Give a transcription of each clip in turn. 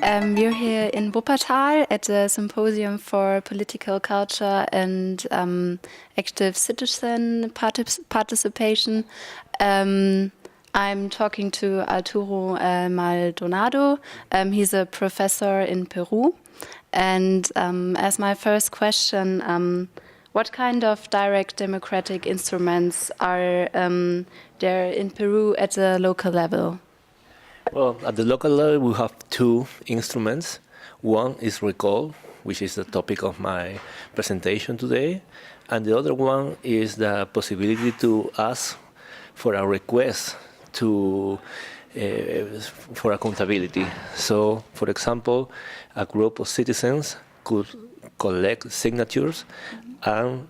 We're here in Wuppertal at the Symposium for Political Culture and Active Citizen Participation. I'm talking to Arturo Maldonado. He's a professor in Peru. And as my first question, what kind of direct democratic instruments are there in Peru at the local level? Well, at the local level, we have two instruments. One is recall, which is the topic of my presentation today. And the other one is the possibility to ask for a request for accountability. So, for example, a group of citizens could collect signatures and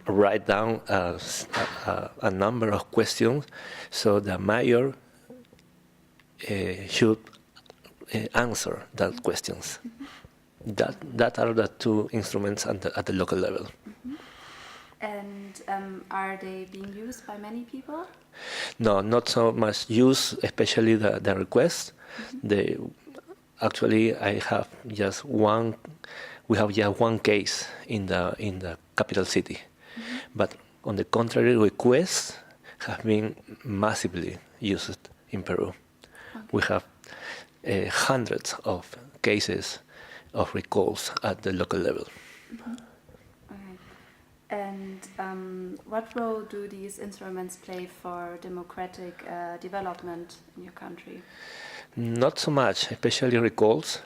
write down a number of questions so the mayor should answer that questions. That are the two instruments at the local level. And are they being used by many people? No, not so much use, especially the request. Actually, I have just one. We have just one case in the capital city, but on the contrary, requests have been massively used in Peru. Okay. We have hundreds of cases of recalls at the local level. Okay. And what role do these instruments play for democratic development in your country? Not so much, especially recalls,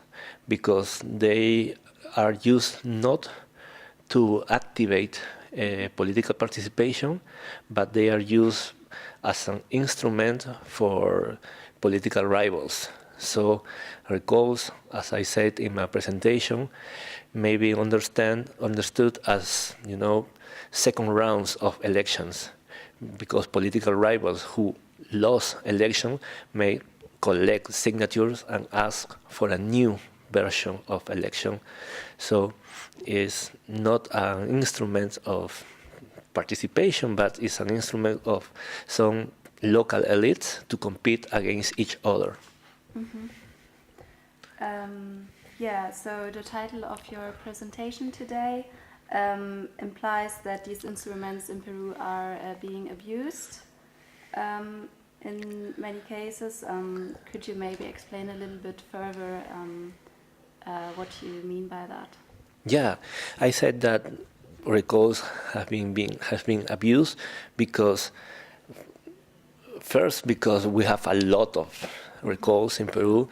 because they are used not to activate political participation, but they are used as an instrument for political rivals. So recalls, as I said in my presentation, may be understood as, second rounds of elections, because political rivals who lost election may collect signatures and ask for a new version of election. So it's not an instrument of participation, but it's an instrument of some local elites to compete against each other. Mm-hmm. So the title of your presentation today implies that these instruments in Peru are being abused in many cases. Could you maybe explain a little bit further what you mean by that? Yeah, I said that recalls have been abused because we have a lot of recalls in Peru,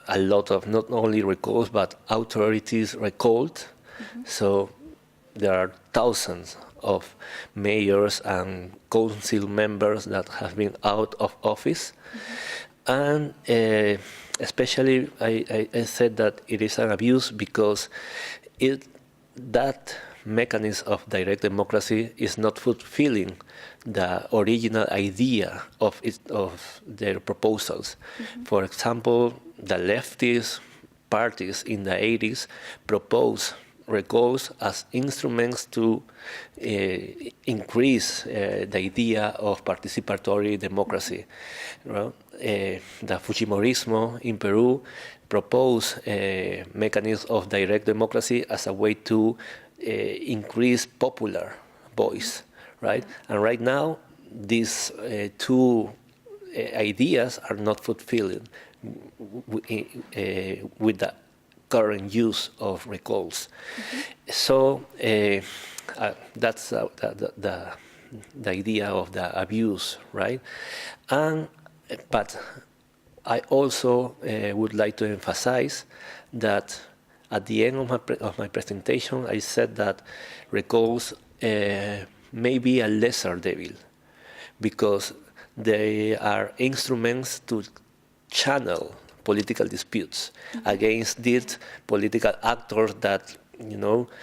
a lot of not only recalls but authorities recalled. So there are thousands of mayors and council members that have been out of office. And especially I said that it is an abuse because that mechanism of direct democracy is not fulfilling the original idea of their proposals. For example, the leftist parties in the 80s proposed recalls as instruments to increase the idea of participatory democracy. The Fujimorismo in Peru proposed a mechanism of direct democracy as a way to increase popular voice, right? And right now, these two ideas are not fulfilling with the current use of recalls. So that's the idea of the abuse, right? But I also would like to emphasize that at the end of my presentation, I said that recalls may be a lesser devil because they are instruments to channel political disputes against these political actors that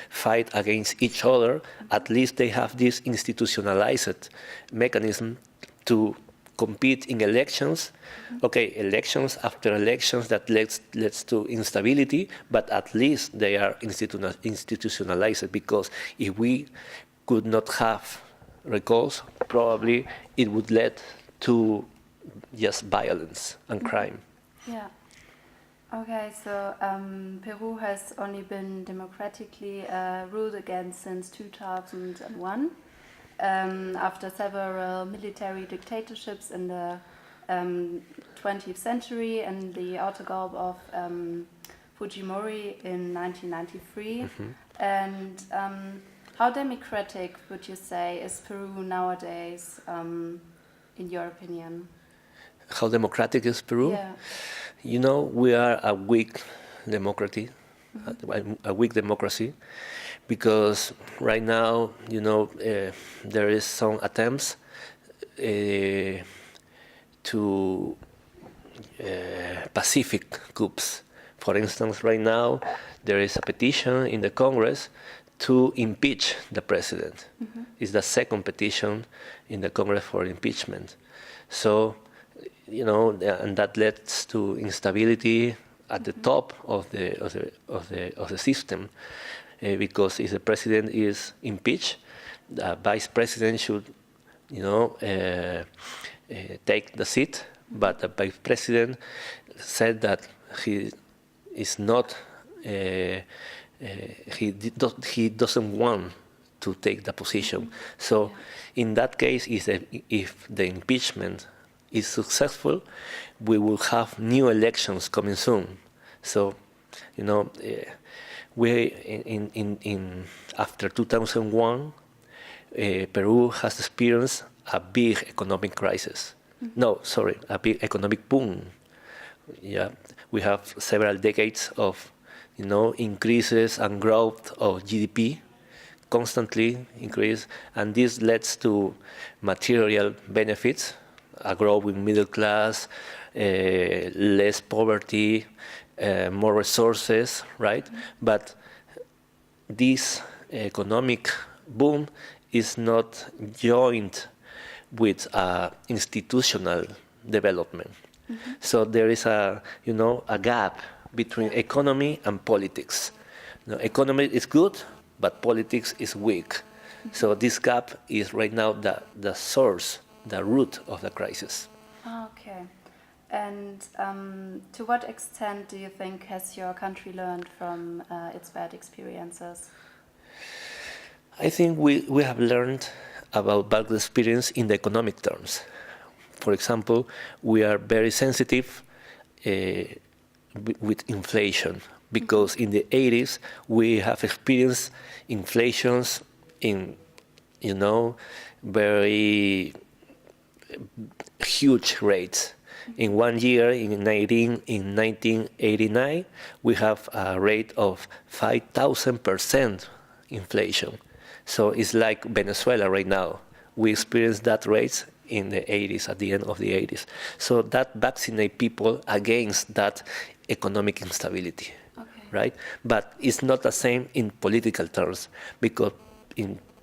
fight against each other. At least they have this institutionalized mechanism to compete in elections. Okay, elections after elections that leads to instability, but at least they are institutionalized, because if we could not have recalls, probably it would lead to just violence and crime. Yeah. Okay, so Peru has only been democratically ruled against since 2001, after several military dictatorships in the 20th century and the autogolpe of Fujimori in 1993. And how democratic would you say is Peru nowadays, in your opinion? How democratic is Peru? Yeah. You know, we are a weak democracy, a weak democracy, because right now, you know, there is some attempts to pacific coups. For instance, right now there is a petition in the Congress to impeach the president. It's the second petition in the Congress for impeachment. So, you know, and that leads to instability at the top of the system, because if the president is impeached, the vice president should, you know, take the seat. But the vice president said that he is not, he doesn't want to take the position. So, in that case, if the impeachment is successful, we will have new elections coming soon. So, you know, after 2001, Peru has experienced a big economic crisis. No, sorry, a big economic boom. Yeah, we have several decades of, you know, increases and growth of GDP, constantly increase, and this leads to material benefits, a growing middle class, less poverty, more resources, right? But this economic boom is not joined with institutional development. So there is a, you know, a gap between economy and politics. You know, economy is good, but politics is weak. So this gap is right now the source, the root of the crisis. Okay. And to what extent do you think has your country learned from its bad experiences? I think we have learned about bad experience in the economic terms. For example, we are very sensitive with inflation, because in the 80s we have experienced inflations in, you know, very huge rates. In 1 year, in 1989, we have a rate of 5,000% inflation. So it's like Venezuela right now. We experienced that rate in the 80s, at the end of the 80s. So that vaccinates people against that economic instability, right? But it's not the same in political terms, because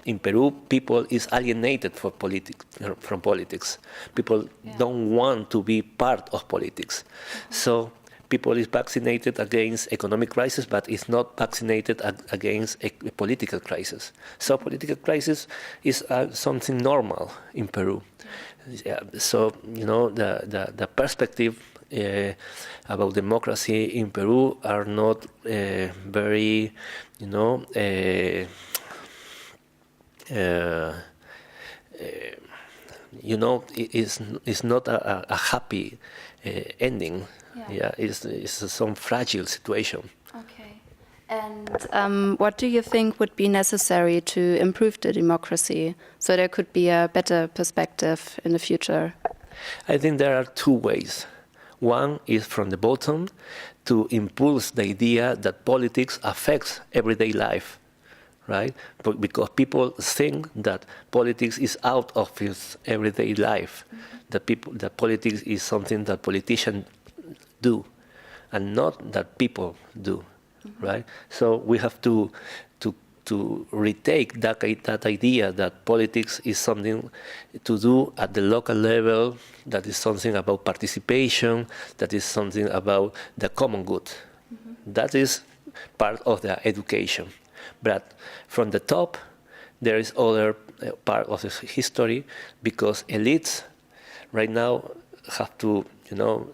in Peru, people is alienated from politics. People don't want to be part of politics. So people is vaccinated against economic crisis, but is not vaccinated against a political crisis. So political crisis is something normal in Peru. Yeah, so, you know, the perspective about democracy in Peru are not very, you know, you know, it's not a happy ending. Yeah, it's some fragile situation. Okay. And what do you think would be necessary to improve the democracy so there could be a better perspective in the future? I think there are two ways. One is from the bottom, to impulse the idea that politics affects everyday life, right? Because people think that politics is out of his everyday life, that politics is something that politicians do, and not that people do, right? So we have to retake that idea that politics is something to do at the local level, that is something about participation, that is something about the common good. That is part of the education. But from the top, there is other part of the history, because elites right now have to,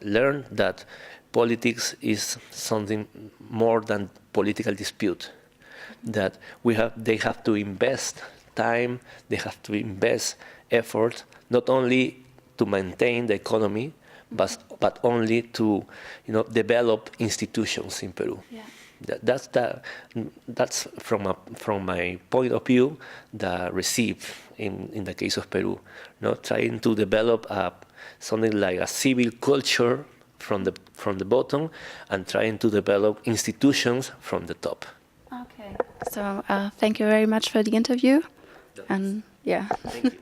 learn that politics is something more than political dispute. That they have to invest time, they have to invest effort, not only to maintain the economy, but only to, develop institutions in Peru. Yeah. That's from my point of view, the recipe in the case of Peru. Trying to develop something like a civil culture from the bottom, and trying to develop institutions from the top. Okay. So thank you very much for the interview. And yeah. Thank you.